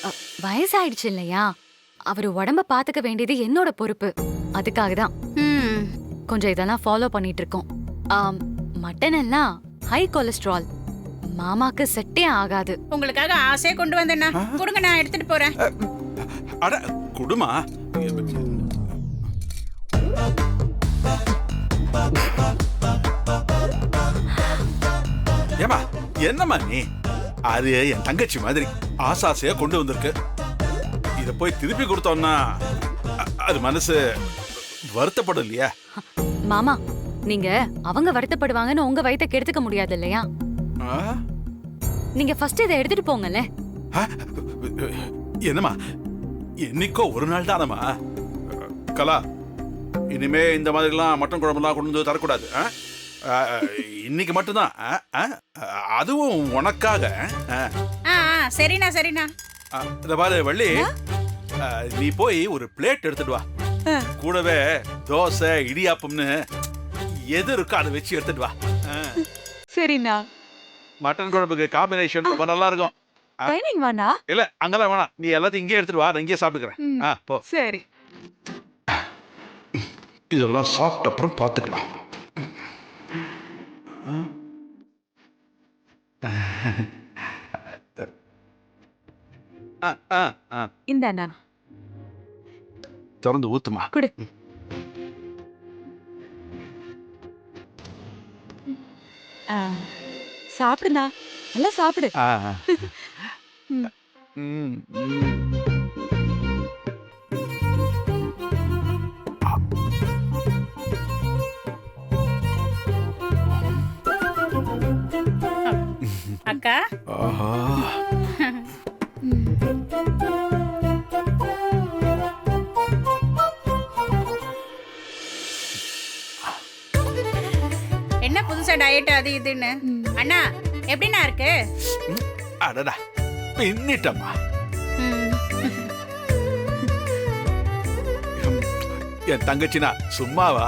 அ, வயசாயிடுச்சு இல்லையா? அவரு உடம்ப பாத்துக்க வேண்டியது என்னோட பொறுப்பு. அதுக்காக தான் கொஞ்சம் இதெல்லாம் ஃபாலோ பண்ணிட்டு இருக்கோம். ஆம், மட்டன் எல்லாம் ஹை கொலஸ்ட்ரால். மாமாக்கு செட்டே ஆகாது. உங்களுக்காக ஆசையா கொண்டு வந்தேன்னா கொடுங்க, நான் எடுத்துட்டு போறேன். அட குடுமா. ஏமா என்னம்மா நீ? அது என் தங்கச்சி மாதிரி ஆசாசையா கொண்டு வந்திருக்கு. இத போய் திருப்பி கொடுத்தோம்னா அது மனசு வருத்தப்படும் இல்லையா? மாமா, நீங்க அவங்க வருத்தப்படுவாங்கன்னு உங்க வயித்தை கெடுத்துக்க முடியாது இல்லையா? ஆ? நீங்க ஃபர்ஸ்ட் இதை எடுத்துட்டு போங்கல்ல. ஆ? என்னம்மா, என்னைக்கோ ஒரு நாள் தானம்மா. கலா, இனிமே இந்த மாதிரிலாம் மட்டன் குழம்புலாம் கொண்டு வந்து தரக்கூடாது. இன்னைக்கு மட்டும்தான். அதுவும் உனக்காக. சரிண்ணா சரிண்ணா. இந்த பாரு வள்ளி, நீ போய் ஒரு பிளேட் எடுத்துட்டு வா. கூடவே தோசை இடியாப்பம்னு எது இருக்கோ அதை வச்சு எடுத்துட்டு வா. சரிண்ணா. மட்டன் குழம்புக்கு காம்பினேஷன் ரொம்ப நல்லா இருக்கும். டைனிங் வாண்ணா. இல்ல அங்கெல்லாம் வேணாம், நீ எல்லாத்தையும் இங்கே எடுத்துட்டு வா, நான் இங்கே சாப்பிட்டுக்கிறேன். போ. சரி. இதெல்லாம் சாப்பிட்ட அப்புறம் பார்த்துக்கலாம். இந்தாண்ணா. திறந்து ஊத்துமா. குடு. சாப்பிடுண்ணா, நல்லா சாப்பிடு. அக்கா, ஆஹா. என்ன புதுசா டயட் அது இதுன்னு? அண்ணா எப்படிண்ணா இருக்கு? அடடா, பின்னிட்டம்மா. என் தங்கச்சினா சும்மாவா?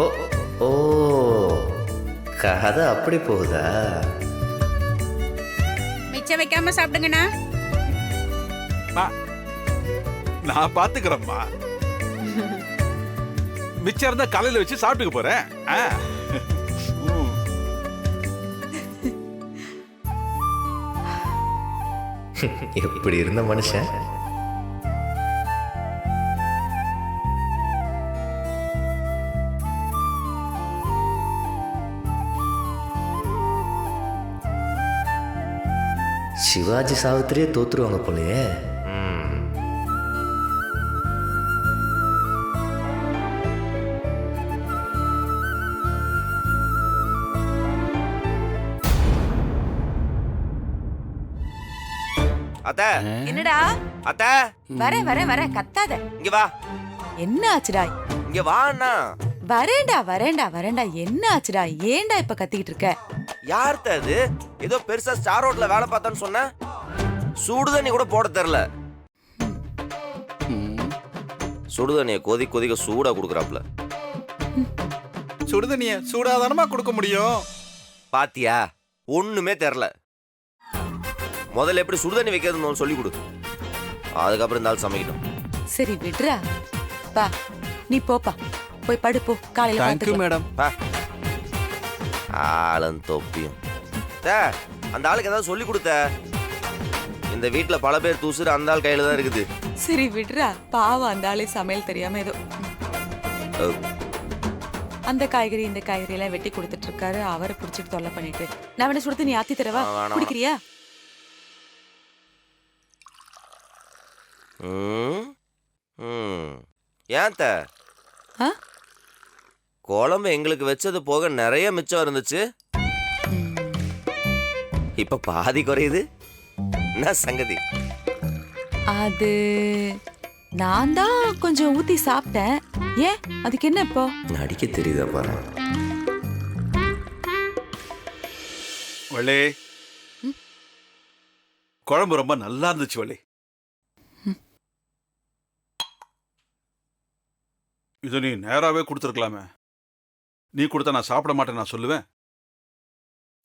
ஓ ஓ, கதை அப்படி போகுதா? மிச்சம் வைக்காம சாப்பிடுங்கண்ணா. நான் பாத்துக்கிறேம்மா. மிச்சம் இருந்தா காலையில வச்சு சாப்பிட்டுக்க போறேன். எப்படி இருந்த மனுஷன்? சிவாஜி சாவித்திரியே தோத்துருவாங்க போலயே. அத்த, என்னடா? அத்த, வர கத்தாத. இங்க வா. என்ன ஆச்சுடா? இங்க வா அண்ணா. வரேன்டா. என்ன ஆச்சுடா? ஏன்டா இப்ப கத்திக்கிட்டு இருக்க? யார்த்த அது? ஏதோ பெருசா ஸ்டார் ரோட்ல வேலை பார்த்தான்னு சொன்ன. சுடுதண்ணி கூட போட தெரியல. சுடுதண்ணிய கொதிக்க சூடா குடுக்கறாப்ல. சுடுதண்ணிய சூடாதானமா கொடுக்க முடியும்? பாத்தியா, ஒண்ணுமே தெரியல. முதல்ல எப்படி சுடுதண்ணி வைக்கிறதுன்னு சொல்லி கொடு, அதுக்கப்புறம் இந்த ஆள் சமைக்கட்டும். சரி விடுறா. பா, நீ போப்பா, போய் படு போ. காலையில தேங்க்யூ மேடம். ஆளன் தொப்பியும். அந்த ஆளுக்கு ஏதாவது சொல்லி கொடுத்த. இந்த வீட்டுல பல பேர் தூசுற அந்த ஆள் கையில தான் இருக்குது. சரி விடுறா, பாவம் அந்த ஆளே சமையல் தெரியாம ஏதோ அந்த காய்கறி இந்த காய்கறி எல்லாம் வெட்டி கொடுத்துட்டு இருக்காரு. அவரை பிடிச்சிட்டு தொல்லை பண்ணிட்டு நான் வேணா சுடுத்து நீ ஆத்தி தரவா? குடிக்கிறியா? ஏன்த்த குழம்பு எங்களுக்கு வச்சது போக நிறைய மிச்சம் இருந்துச்சு, இப்ப பாதி குறையுது. என்ன சங்கதி? அது நான் தான் கொஞ்சம் ஊத்தி சாப்பிட்டேன். ஏன், அதுக்கு என்ன இப்போ? நடிக்க தெரியுதா பாரு. வள்ளி, குழம்பு ரொம்ப நல்லா இருந்துச்சு வள்ளி. இது நீ நேராவே கொடுத்துருக்கலாமே. நீ கொடுத்தா நான் சாப்பிட மாட்டேன் நான் சொல்லுவேன்.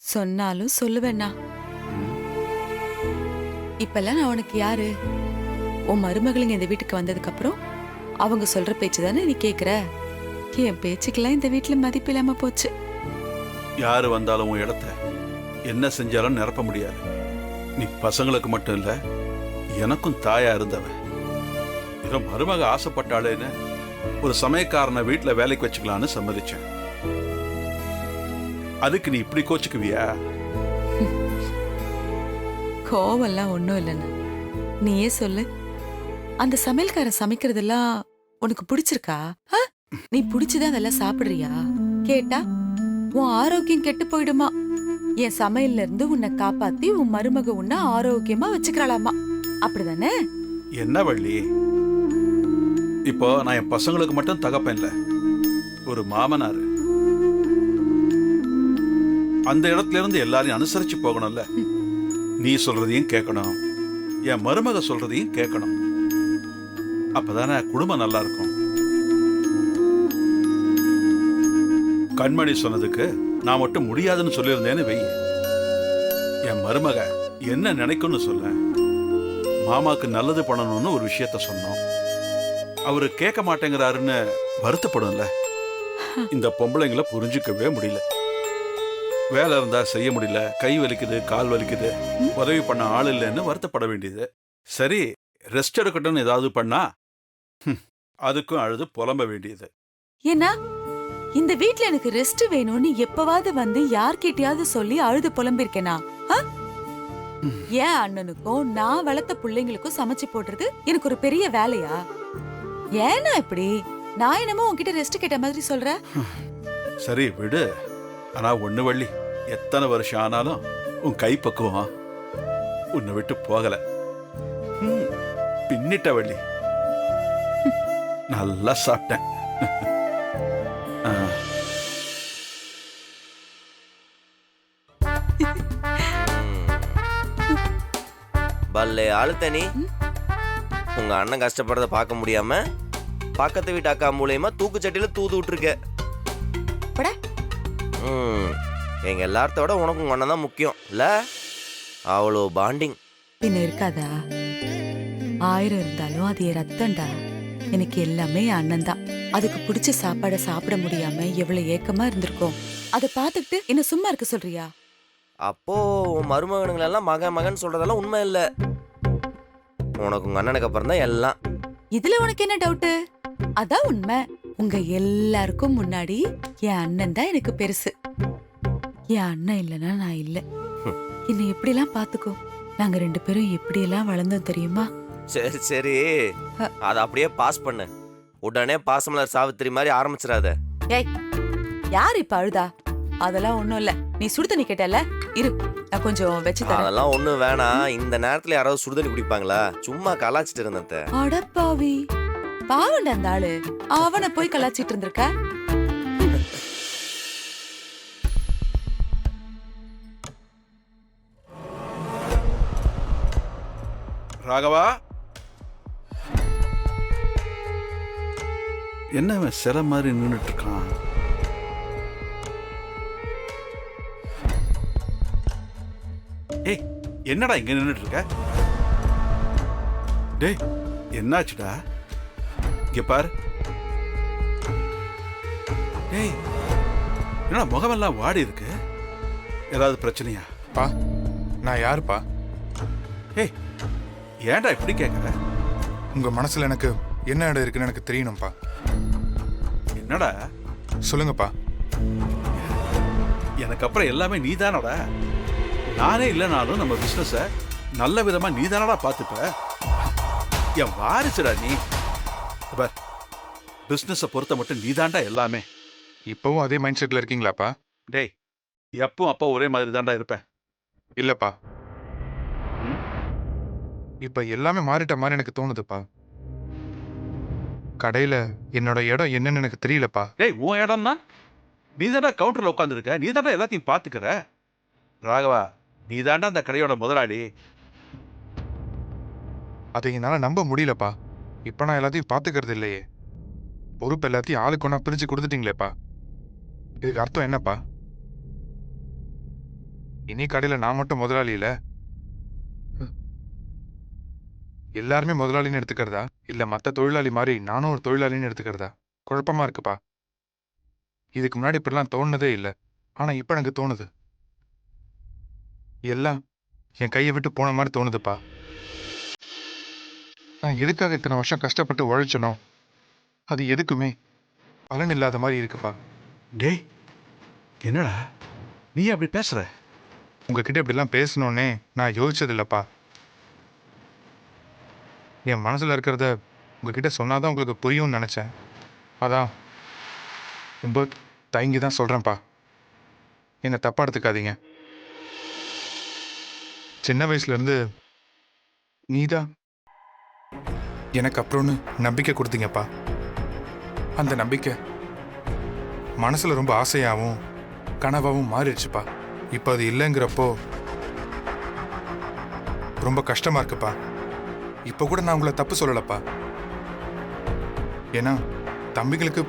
சொன்னாலும் சொல்லுவேண்ணா. இப்பெல்லாம் நான் உனக்கு யாரு? உன் மருமகளுங்க இந்த வீட்டுக்கு வந்ததுக்கு அப்புறம் அவங்க சொல்ற பேச்சு தானே நீ கேக்குற. என் பேச்சுக்கெல்லாம் இந்த வீட்டுல மதிப்பு இல்லாம போச்சு. யாரு வந்தாலும் உன் இடத்த என்ன செஞ்சாலும் நிரப்ப முடியாது. நீ பசங்களுக்கு மட்டும் இல்ல, எனக்கும் தாயா இருந்தவ. இதோ மருமக ஆசைப்பட்டாளேன்னு ஒரு சமயக்காரனை வீட்டுல வேலைக்கு வச்சுக்கலான்னு சம்மதிச்சேன். அதுக்கு நீ இப்படி கோச்சுக்குவியா? கோவம்லாம் ஒண்ணும் இல்லைண்ணா. நீயே சொல்லு, அந்த சமையல்காரன் சமைக்கிறதெல்லாம் உனக்கு பிடிச்சிருக்கா? நீ பிடிச்சுதான் அதெல்லாம் சாப்பிடுறியா? கேட்டா உன் ஆரோக்கியம் கெட்டு போயிடுமா, என் சமையல்ல இருந்து உன்னை காப்பாத்தி உன் மருமக உன்னை ஆரோக்கியமா வச்சுக்கிறாளாமா. அப்படிதானே? என்ன வள்ளி, இப்போ நான் என் பசங்களுக்கு மட்டும் தகப்பேன் இல்ல, ஒரு மாமனாரு. அந்த இடத்துல இருந்து எல்லாரையும் அனுசரிச்சு போகணும்ல. நீ சொல்றதையும் கேட்கணும், என் மருமக சொல்றதையும் கேட்கணும். அப்பதானே குடும்பம் நல்லா இருக்கும். கண்மணி சொன்னதுக்கு நான் மட்டும் முடியாதுன்னு சொல்லியிருந்தேன்னு வை. என் மருமக என்ன நினைக்கும்னு சொல்ல. மாமாக்கு நல்லது பண்ணணும்னு ஒரு விஷயத்த சொன்னோம், அவரு கேட்க மாட்டேங்கிறாருன்னு வருத்தப்படும்ல. இந்த பொம்பளைங்களை புரிஞ்சுக்கவே முடியல. வேலை இருந்தா செய்ய முடியல, கை வலிக்குது, கால் வலிக்குது, உதவி பண்ண ஆள் இல்லைன்னு வருத்தப்பட வேண்டியது. சரி, ரெஸ்ட் எடுக்கட்டும்னு ஏதாவது பண்ணா அதுக்கும் அழுது புலம்ப வேண்டியது. ஏன்னா இந்த வீட்ல எனக்கு ரெஸ்ட் வேணும்னு எப்பவாவது வந்து யார்கிட்டயாவது சொல்லி அழுது புலம்பிருக்கேனா? ஏன் அண்ணனுக்கும் நான் வளர்த்த பிள்ளைங்களுக்கும் சமைச்சு போடுறது எனக்கு ஒரு பெரிய வேலையா? ஏன்னா இப்படி நான் என்னமோ உன்கிட்ட ரெஸ்ட் கேட்ட மாதிரி சொல்ற? சரி விடு. ஆனா ஒண்ணு வள்ளி, எத்தனை வருஷம் ஆனாலும் உன் கை பக்குவம் உன்னை விட்டு போகல. பின்னிட்ட வள்ளி, நல்லா சாப்பிட்டேன். பல்லே ஆளு தனி. உங்க அண்ணன் கஷ்டப்படுறத பார்க்க முடியாம பக்கத்து வீட்டு அக்கா மூலியமா தூக்குச்சட்டியில தூது விட்டுருக்க. எங்க எல்லார்த்தோட உனக்கு உங்க அண்ணன் தான் முக்கியம் இல்ல? அவ்வளோ பாண்டிங் பின்ன இருக்காதா? 1000 இருந்தாலும் அது என் ரத்தம்டா. எனக்கு எல்லாமே என் அண்ணன் தான். அதுக்கு பிடிச்ச சாப்பாடை சாப்பிட முடியாம எவ்வளவு ஏக்கமா இருந்திருக்கும். அதை பார்த்துக்கிட்டு என்ன சும்மா இருக்க சொல்றியா? அப்போ உன் மருமகனுங்களெல்லாம் மகன் மகன் சொல்றதெல்லாம் உண்மை இல்ல. உனக்கு உங்க அண்ணனுக்கு அப்புறம் தான் எல்லாம். இதுல உனக்கு என்ன டவுட்? அதான் உண்மை. உங்க எல்லாருக்கும் முன்னாடி என் அண்ணன் தான் எனக்கு பெருசு. என் அண்ணன் இல்லைன்னா நான் இல்ல. என்னை எப்படி எல்லாம் பாத்துக்கோ. நாங்க 2 பேரும் எப்படி எல்லாம் வளர்ந்தோம் தெரியுமா? சரி சரி, அதை அப்படியே பாஸ் பண்ணு. உடனே பாசமலர் சாவித்திரி மாதிரி ஆரம்பிச்சிடாத. ஏய், யார் இப்ப அழுதா? அதெல்லாம் ஒண்ணும் இல்ல. நீ சுடுதண்ணி கேட்டல, இரு நான் கொஞ்சம் வச்சு தரேன். அதெல்லாம் ஒண்ணும் வேணாம். இந்த நேரத்துல யாராவது சுடுதண்ணி குடிப்பாங்களா? சும்மா கலாச்சிட்டு இருந்தேன். அடப்பாவி, பாவண்ட அந்த ஆளு. அவனை போய் கலாச்சிட்டு இருந்திருக்க. ராகவா, என்ன இவன் சில மாதிரி நின்றுட்டு இருக்கான்? ஏய், என்னடா இங்க நின்றுட்டு இருக்க? டேய், என்னாச்சுடா? இங்க பாரு. டேய், என்னடா முகமெல்லாம் வாடி இருக்கு? ஏதாவது பிரச்சனையா? பா, நான் யாருப்பா? ஏய், ஏன்டா இப்படி கேட்குற? உங்க மனசுல எனக்கு என்ன இடம் இருக்குன்னு எனக்கு தெரியணும்ப்பா. என்னடா சொல்லுங்கப்பா. எனக்கு அப்புறம் எல்லாமே நீதானடா. நானே இல்லைனாலும் நம்ம பிசினஸை நல்ல விதமா நீதானடா பார்த்துப்ப. என் வாரிசுடா நீ. பிசினஸை பொறுத்த மட்டும் நீதான்டா எல்லாமே. இப்பவும் அதே மைண்ட் செட்ல இருக்கீங்களாப்பா? டேய், எப்பவும் அப்பா ஒரே மாதிரி தான்டா இருப்பேன். இல்லப்பா, இப்ப எல்லாமே மாறிட்ட மாதிரி எனக்கு தோணுதுப்பா. கடையில என்னோட இடம் என்னன்னு எனக்கு தெரியலப்பா. டேய், உன் இடம்னா நீ தாண்டா கவுண்டர்ல உட்காந்துருக்க, நீ தாண்டா எல்லாத்தையும் பார்த்துக்கிற. ராகவா, நீ தாண்டா அந்த கடையோட முதலாளி. அதை என்னால நம்ப முடியலப்பா. இப்ப நான் எல்லாத்தையும் பாத்துக்கிறது இல்லையே. பொறுப்பு எல்லாத்தையும் ஆளுக்கு ஒண்ணா பிரிச்சு கொடுத்துட்டீங்களேப்பா. இதுக்கு அர்த்தம் என்னப்பா? இனி கடையில் நான் மட்டும் முதலாளி இல்ல, எல்லாருமே முதலாளின்னு எடுத்துக்கிறதா இல்ல மற்ற தொழிலாளி மாதிரி நானும் ஒரு தொழிலாளின்னு எடுத்துக்கிறதா குழப்பமா இருக்குப்பா. இதுக்கு முன்னாடி இப்படிலாம் தோணுனதே இல்லை, ஆனா இப்ப எனக்கு தோணுது. எல்லாம் என் கையை விட்டு போன மாதிரி தோணுதுப்பா. நான் எதுக்காக இத்தனை வருஷம் கஷ்டப்பட்டு உழைச்சனோ அது எதுக்குமே பலன் இல்லாத மாதிரி இருக்குப்பா. டேய், என்னடா நீ அப்படி பேசுற? உங்ககிட்ட இப்படிலாம் பேசணுன்னே நான் யோசிச்சது இல்லைப்பா. என் மனசில் இருக்கிறத உங்ககிட்ட சொன்னாதான் உங்களுக்கு புரியும்னு நினச்சேன். அதான் ரொம்ப தயங்கி தான் சொல்கிறேன்ப்பா. என்னை தப்பாக எடுத்துக்காதீங்க. சின்ன வயசுலேருந்து நீதான் எனக்கு அப்புறம்னு நம்பிக்கை கொடுத்தீங்கப்பா. அந்த நம்பிக்கை மனசில் ரொம்ப ஆசையாகவும் கனவாகவும் மாறிடுச்சுப்பா. இப்போ அது இல்லைங்கிறப்போ ரொம்ப கஷ்டமாக இருக்குப்பா. இப்போ கூட நான் உங்களை தப்பு சொல்லலப்பா. ஏன்னா தம்பிகளுக்கு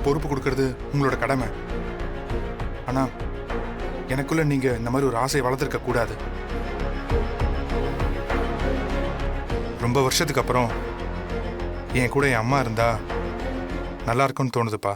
பொறுப்பு கொடுக்கறது உங்களோட கடமை. ஆனால் எனக்குள்ள நீங்கள் இந்த மாதிரி ஒரு ஆசையை வளர்த்துருக்க கூடாது. ரொம்ப வருஷத்துக்கு அப்புறம் என் கூட என் அம்மா இருந்தா நல்லா இருக்கும்னு தோணுதுப்பா.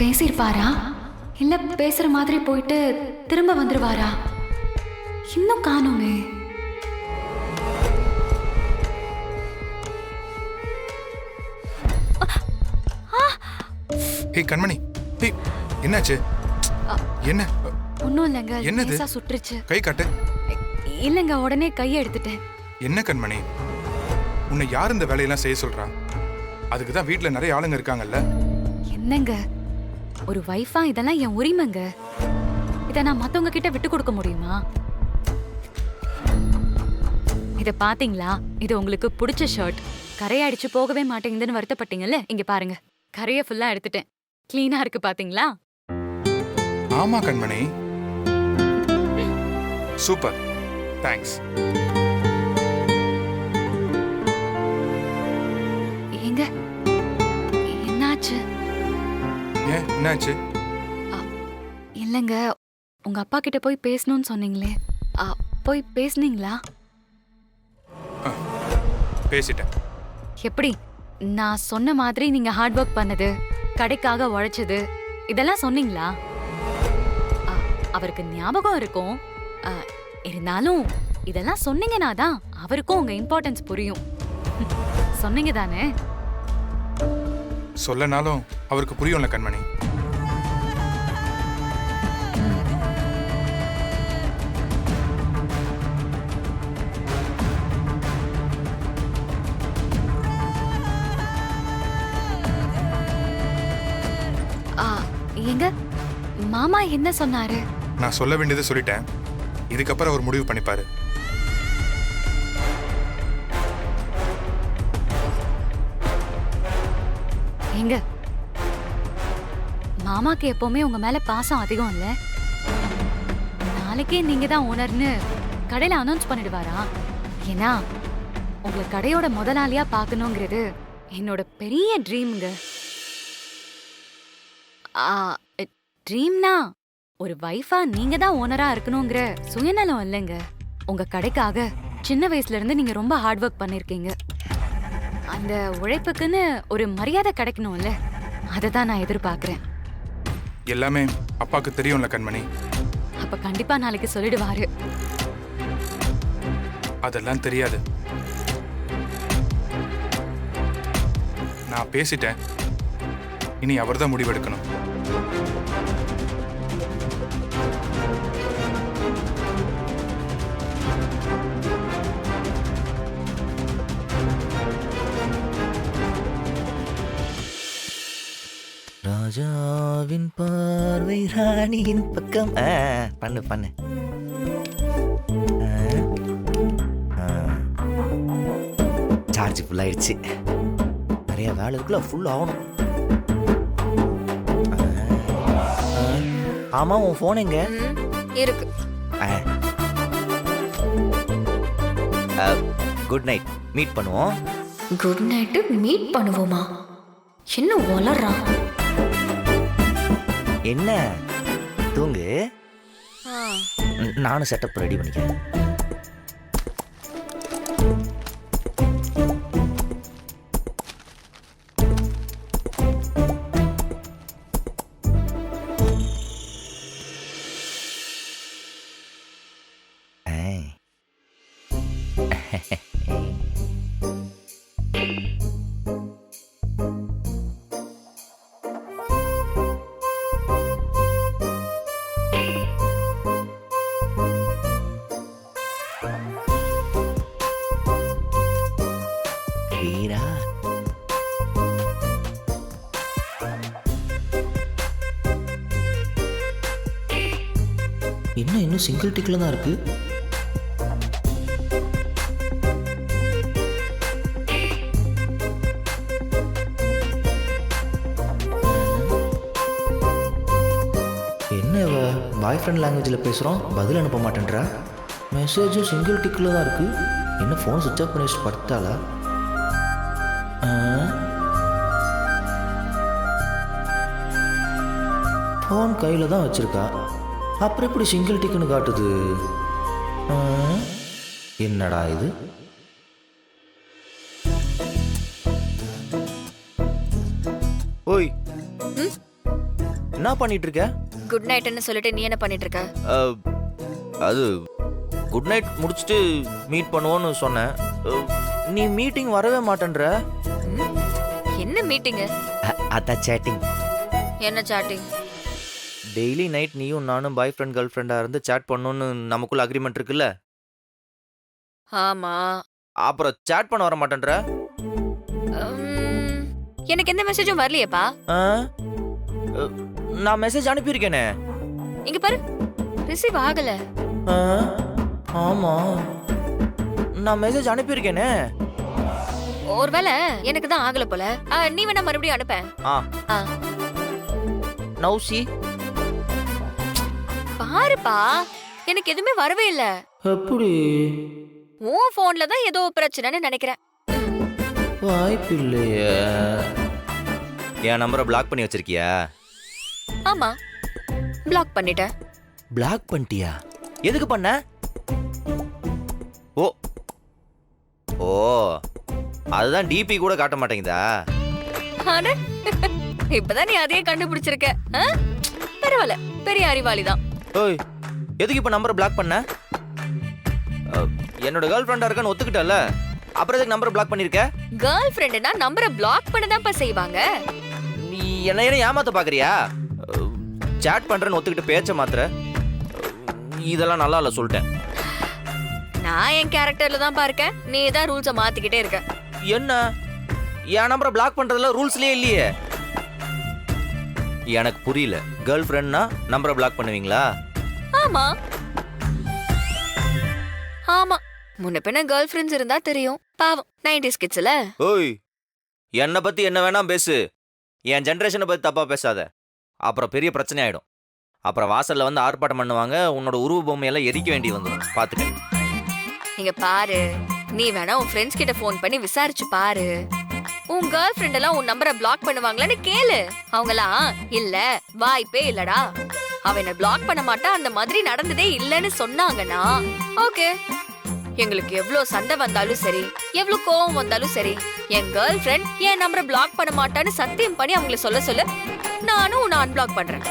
பேசிருப்பாரா இல்ல பேசுற மாதிரி போயிட்டு திரும்ப வந்துருவாரா? இன்னும் காணோமே. ஏய் கண்மணி, ஏய் என்னாச்சு? என்ன ஒன்னும் இல்லைங்க, என்னது? லேசா சுட்டுருச்சு. கை காட்டு. இல்லைங்க, உடனே கையை எடுத்துட்டேன். என்ன கண்மணி, உன்னை யார் இந்த வேலையெல்லாம் செய்ய சொல்றா? அதுக்கு தான் வீட்டில் நிறைய ஆளுங்க இருக்காங்கல்ல. என்னங்க, ஒரு வைஃபா இதெல்லாம் என் உரிமைங்க. இதை நான் மத்தவங்க கிட்ட விட்டு கொடுக்க முடியுமா? இத பாத்தீங்களா? இது உங்களுக்கு பிடிச்ச ஷர்ட். கரையாடிச்சு போகவே மாட்டேங்குதுன்னு வருத்தப்பட்டீங்கல்ல, இங்க பாருங்க, கரைய ஃபுல்லா எடுத்துட்டேன். கிளீனா இருக்கு பாத்தீங்களா? ஆமா கண்மணி, சூப்பர், தேங்க்ஸ். ஏங்க, என்னாச்சு? ஏன் என்னாச்சு? இல்லைங்க, உங்க அப்பா கிட்ட போய் பேசணும்னு சொன்னீங்களே, போய் பேசுனீங்களா? பேசிட்டேன். எப்படி? நான் சொன்ன மாதிரி நீங்க ஹார்ட் ஒர்க் பண்ணது, கடைக்காக உழைச்சது, இதெல்லாம் சொன்னீங்களா? அவருக்கு ஞாபகம் இருக்கும். இருந்தாலும் இதெல்லாம் சொன்னீங்கன்னா தான் அவருக்கும் உங்க இம்பார்ட்டன்ஸ் புரியும். சொன்னீங்க தானே? சொல்லனாலும் அவருக்கு புரியும்ல கண்மணி. எங்க மாமா என்ன சொன்னாரு? நான் சொல்ல வேண்டியதை சொல்லிட்டேன். இதுக்கப்புறம் அவர் முடிவு பண்ணிப்பாரு. எங்க மாமாக்கு எப்பவுமே உங்க மேல பாசம் அதிகம் இல்ல? நாளைக்கே நீங்க தான் ஓனர்னு கடையில அனௌன்ஸ் பண்ணிடுவாரா? ஏன்னா உங்களை கடையோட முதலாளியா பார்க்கணுங்கிறது என்னோட பெரிய ட்ரீம்ங்க. ட்ரீம்னா ஒரு வைஃபா நீங்க தான் ஓனரா இருக்கணுங்கிற சுயநலம் இல்லைங்க. உங்க கடைக்காக சின்ன வயசுல இருந்து நீங்க ரொம்ப ஹார்ட் ஒர்க் பண்ணிருக்கீங்க. அந்த உழைப்புக்குன்னு ஒரு மரியாதை கிடைக்கணும்ல, அதை தான் நான் எதிர்பார்க்கிறேன். எல்லாமே அப்பாக்கு தெரியும்ல கண்மணி. அப்ப கண்டிப்பா நாளைக்கு சொல்லிடுவாரு. அதெல்லாம் தெரியாது. நான் பேசிட்டேன். இனி அவர்தான் முடிவெடுக்கணும். ராஜாவின் பார்வை ராணியின் பக்கம். பண்ணு பண்ணு. சார்ஜ் ஃபுல் ஆயிடுச்சு. நிறைய வேலை இருக்குல்ல, ஃபுல் ஆகணும். ஆமா, உன் ஃபோன் எங்க? இருக்கு. குட் நைட், மீட் பண்ணுவோம். குட் நைட்டு மீட் பண்ணுவோமா? என்ன வளர்றா? என்ன தூங்கு, நானும் செட்டப் ரெடி பண்ணிக்கிறேன். வீரா, இன்னும் சிங்கிள் டிக்ல தான் இருக்கு. என்ன பாய் ஃப்ரெண்ட் லாங்குவேஜில் பேசுகிறோம், பதில் அனுப்ப மாட்டேன்றா. மெசேஜும் சிங்கிள் டிக்கில் தான் இருக்கு. என்ன ஃபோன் சுவிட்ச் ஆஃப் பண்ணி வச்சு படுத்தாளா? ஃபோன் கையில் தான் வச்சிருக்கா, அப்புறம் எப்படி சிங்கிள் டிக்குன்னு காட்டுது? என்னடா இது? ஓய், என்ன பண்ணிட்டு இருக்க? குட் நைட்னு சொல்லிட்டு நீ என்ன பண்ணிட்டு இருக்க? அது குட் நைட் முடிச்சுட்டு மீட் பண்ணுவோன்னு சொன்னேன். நீ மீட்டிங் வரவே மாட்டேன்ற. என்ன மீட்டிங்? அதான் சேட்டிங். என்ன சாட்டிங்? டெய்லி நைட் நீயும் நானும் பாய் ஃப்ரெண்ட் கேர்ள் ஃப்ரெண்டாக இருந்து சேட் பண்ணணும்னு நமக்குள்ள அக்ரிமெண்ட் இருக்குல்ல? ஆமா. அப்புறம் சேட் பண்ண வர மாட்டேன்ற. எனக்கு எந்த மெசேஜும் வரலையேப்பா. நான் மெசேஜ் அனுப்பியிருக்கேனே. இங்க பாரு, ரிசீவ் ஆகல. ஆமா, நான் மெசேஜ் அனுப்பியிருக்கேனே. ஒருவேளை எனக்கு தான் ஆகல போல. நீ வேணா மறுபடியும் அனுப்ப. நௌசி பாருப்பா, எனக்கு எதுவுமே வரவே இல்ல. எப்படி? உன் போன்ல தான் ஏதோ பிரச்சனைன்னு நினைக்கிறேன். வாய்ப்பில்லையே. என் நம்பரை பிளாக் பண்ணி வச்சிருக்கியா? ஆமா, பிளாக் பண்ணிட்டேன். பிளாக் பண்ணிட்டியா? எதுக்கு பண்ண? ஓ ஓ, அதுதான் டிபி கூட காட்ட மாட்டேங்குதா? அட, இப்பதான் நீ அதையே கண்டுபிடிச்சிருக்க. பரவாயில்ல, பெரிய அறிவாளிதான். ஓய், எதுக்கு இப்ப நம்பரை பிளாக் பண்ண? என்னோட கேர்ள் ஃப்ரெண்டா இருக்கான்னு ஒத்துக்கிட்டல, அப்புறம் எதுக்கு நம்பரை பிளாக் பண்ணிருக்க? கேர்ள் ஃப்ரெண்டுனா நம்பரை பிளாக் பண்ணதான்ப்பா செய்வாங்க. நீ என்ன ஏமாத்த பாக்குறியா? சாட் பண்றேன்னு ஒத்துக்கிட்டு பேச்ச மாத்திர. இதெல்லாம் நல்லா இல்ல சொல்லிட்டேன். நான் என் கேரக்டர்ல தான் இருக்கேன், நீ தான் ரூல்ஸ மாத்திக்கிட்டே இருக்க. என்ன, என் நம்பரை பிளாக் பண்றதுல ரூல்ஸ்லயே இல்லையே. எனக்கு புரியல. கேர்ள் ஃப்ரெண்ட்னா நம்பரை பிளாக் பண்ணுவீங்களா? ஆமா ஆமா, முன்ன பின்ன கேர்ள் ஃப்ரெண்ட்ஸ் இருந்தா தெரியும். பாவம் 90s கிட்ஸ்ல. ஓய், என்னை பத்தி என்ன வேணா பேசு, என் ஜெனரேஷனை பத்தி தப்பா பேசாத. அப்புறம் பெரிய பிரச்சனை ஆயிடும். அப்புறம் வாசல்ல வந்து ஆர்ப்பாட்டம் பண்ணுவாங்க, உன்னோட உருவ பொம்மையெல்லாம் எரிக்க வேண்டி வந்துடும். பாத்துக்க. இங்க பாரு, நீ வேணா உன் ஃப்ரெண்ட்ஸ் கிட்ட ஃபோன் பண்ணி விசாரிச்சு பாரு. உன் கேர்ள் ஃப்ரெண்ட் எல்லாம் உன் நம்பரை பிளாக் பண்ணுவாங்களான்னு கேளு. அவங்கலாம் இல்ல, வாய்ப்பே இல்லடா, அவ என்ன பிளாக் பண்ண மாட்டா, அந்த மாதிரி நடந்ததே இல்லன்னு சொன்னாங்கன்னா ஓகே. எங்களுக்கு எவ்வளவு சண்டை வந்தாலும் சரி, எவ்வளவு கோவம் வந்தாலும் சரி, என் கேர்ள் ஃப்ரெண்ட் என் நம்பரை பிளாக் பண்ண மாட்டான்னு சத்தியம் பண்ணி அவங்களை சொல்ல நானும் உன்னை அன்பிளாக் பண்றேன்.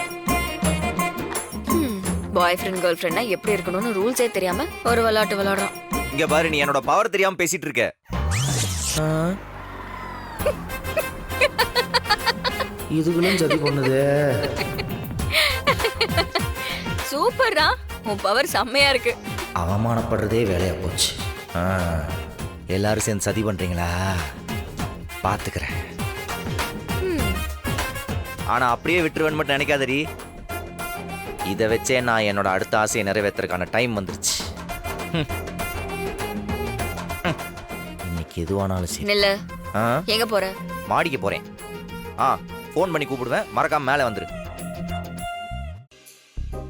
பாய் ஃப்ரெண்ட் கேர்ள் ஃப்ரெண்ட்னா எப்படி இருக்கணும்னு ரூல்ஸே தெரியாம ஒரு விளையாட்டு விளையாடுறான். இங்க பாரு, நீ என்னோட பவர் தெரியாம பேசிட்டு இருக்க. இதுகளும் சதி பண்ணுது. சூப்பர்ரா, உன் பவர் செம்மையா இருக்கு. அவமானப்படுறதே வேலையா போச்சு. எல்லாரும் சேர்ந்து சதி பண்றீங்களா? பாத்துக்கிறேன். ஆனா அப்படியே விட்டுருவேன்னு மட்டும் நினைக்காதடி. இதை வச்சே நான் என்னோட அடுத்த ஆசையை நிறைவேற்றுறதுக்கான டைம் வந்துருச்சு. இன்னைக்கு எதுவானாலும் சரி. நில்லு. எங்க போற? மாடிக்கு போறேன். ஃபோன் பண்ணி கூப்பிடுவேன், மறக்காம மேலே வந்துரு.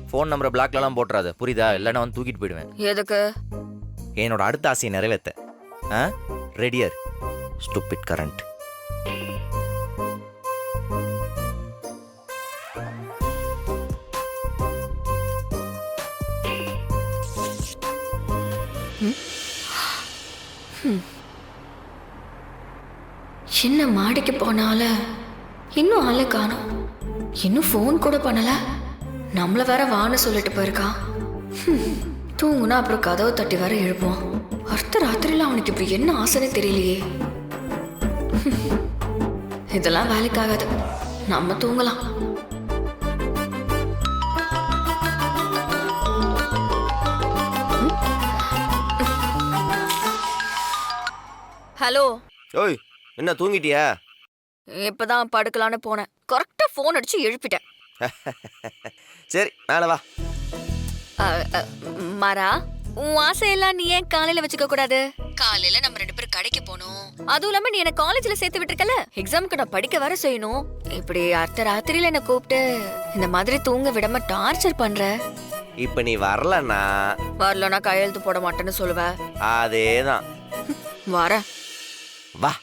ஃபோன் நம்பரை பிளாக்லலாம் போட்டுறாது, புரியுதா? இல்லைன்னா வந்து தூக்கிட்டு போயிடுவேன். எதுக்கு? என்னோட அடுத்த ஆசையை நிறைவேற்ற. ரெடியர் ஸ்டூபிட் கரண்ட். சின்ன மாடிக்கு போனால இன்னும் ஆளை காணோம். இன்னும் ஃபோன் கூட பண்ணல. நம்மள வேற வான்னு சொல்லிட்டு போயிருக்கான். தூங்குனா அப்புறம் கதவை தட்டி வேற எழுப்புவான். அர்த்த ராத்திரியில அவனுக்கு இப்படி என்ன ஆசைன்னு தெரியலையே. இதெல்லாம் வேலைக்காகாது, நம்ம தூங்கலாம். ஹலோ. ஓய், என்ன தூங்கிட்டியா? இப்பதான் படுக்கலான்னு போனேன், கரெக்டா போன் அடிச்சு எழுப்பிட்டேன். சரி, மேலே வா. மாறா, உன் ஆசையெல்லாம் நீ ஏன் காலையில வச்சுக்க கூடாது? காலையில நம்ம 2 பேரும் கடைக்கு போகணும். அதுவும் இல்லாம நீ என்ன காலேஜ்ல சேர்த்து விட்டுருக்கல, எக்ஸாமுக்கு நான் படிக்க வர செய்யணும். இப்படி அர்த்த ராத்திரியில என்ன கூப்பிட்டு இந்த மாதிரி தூங்க விடாம டார்ச்சர் பண்ற. இப்போ நீ வரலன்னா வரலன்னா கையெழுத்து போட மாட்டேன்னு சொல்லுவ. அதேதான். வர வா.